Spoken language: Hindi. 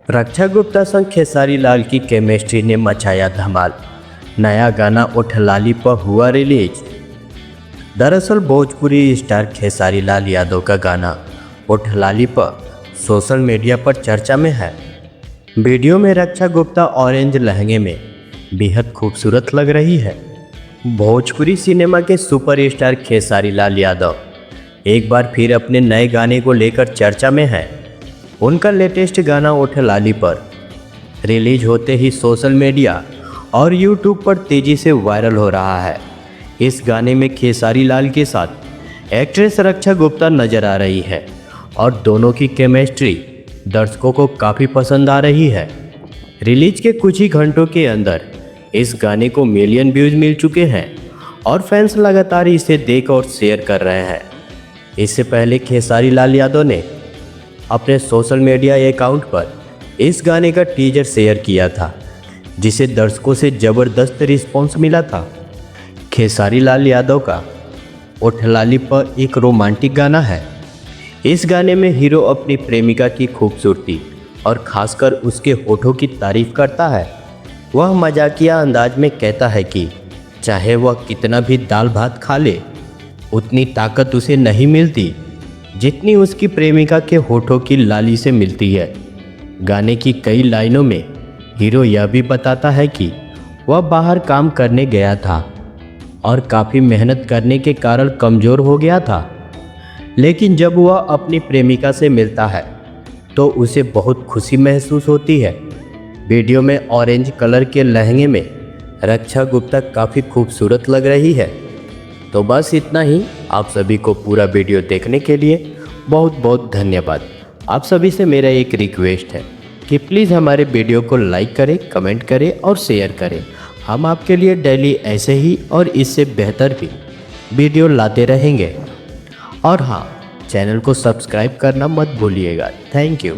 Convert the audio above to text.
रक्षा गुप्ता संग खेसारी लाल की केमिस्ट्री ने मचाया धमाल। नया गाना उठ लाली पर हुआ रिलीज। दरअसल भोजपुरी स्टार खेसारी लाल यादव का गाना उठ लाली पर सोशल मीडिया पर चर्चा में है। वीडियो में रक्षा गुप्ता ऑरेंज लहंगे में बेहद खूबसूरत लग रही है। भोजपुरी सिनेमा के सुपरस्टार खेसारी लाल यादव एक बार फिर अपने नए गाने को लेकर चर्चा में है। उनका लेटेस्ट गाना उठ लाली पर रिलीज होते ही सोशल मीडिया और यूट्यूब पर तेज़ी से वायरल हो रहा है। इस गाने में खेसारी लाल के साथ एक्ट्रेस रक्षा गुप्ता नजर आ रही है और दोनों की केमिस्ट्री दर्शकों को काफ़ी पसंद आ रही है। रिलीज के कुछ ही घंटों के अंदर इस गाने को मिलियन व्यूज मिल चुके हैं और फैंस लगातार इसे देख और शेयर कर रहे हैं। इससे पहले खेसारी लाल यादव ने अपने सोशल मीडिया अकाउंट पर इस गाने का टीजर शेयर किया था, जिसे दर्शकों से ज़बरदस्त रिस्पॉन्स मिला था। खेसारी लाल यादव का उठ लाली पर एक रोमांटिक गाना है। इस गाने में हीरो अपनी प्रेमिका की खूबसूरती और खासकर उसके होठों की तारीफ करता है। वह मजाकिया अंदाज में कहता है कि चाहे वह कितना भी दाल भात खा ले, उतनी ताकत उसे नहीं मिलती जितनी उसकी प्रेमिका के होठों की लाली से मिलती है। गाने की कई लाइनों में हीरो यह भी बताता है कि वह बाहर काम करने गया था और काफ़ी मेहनत करने के कारण कमज़ोर हो गया था, लेकिन जब वह अपनी प्रेमिका से मिलता है तो उसे बहुत खुशी महसूस होती है। वीडियो में ऑरेंज कलर के लहंगे में रक्षा गुप्ता काफ़ी खूबसूरत लग रही है। तो बस इतना ही। आप सभी को पूरा वीडियो देखने के लिए बहुत बहुत धन्यवाद। आप सभी से मेरा एक रिक्वेस्ट है कि प्लीज़ हमारे वीडियो को लाइक करें, कमेंट करें और शेयर करें। हम आपके लिए डेली ऐसे ही और इससे बेहतर भी वीडियो लाते रहेंगे। और हाँ, चैनल को सब्सक्राइब करना मत भूलिएगा। Thank you.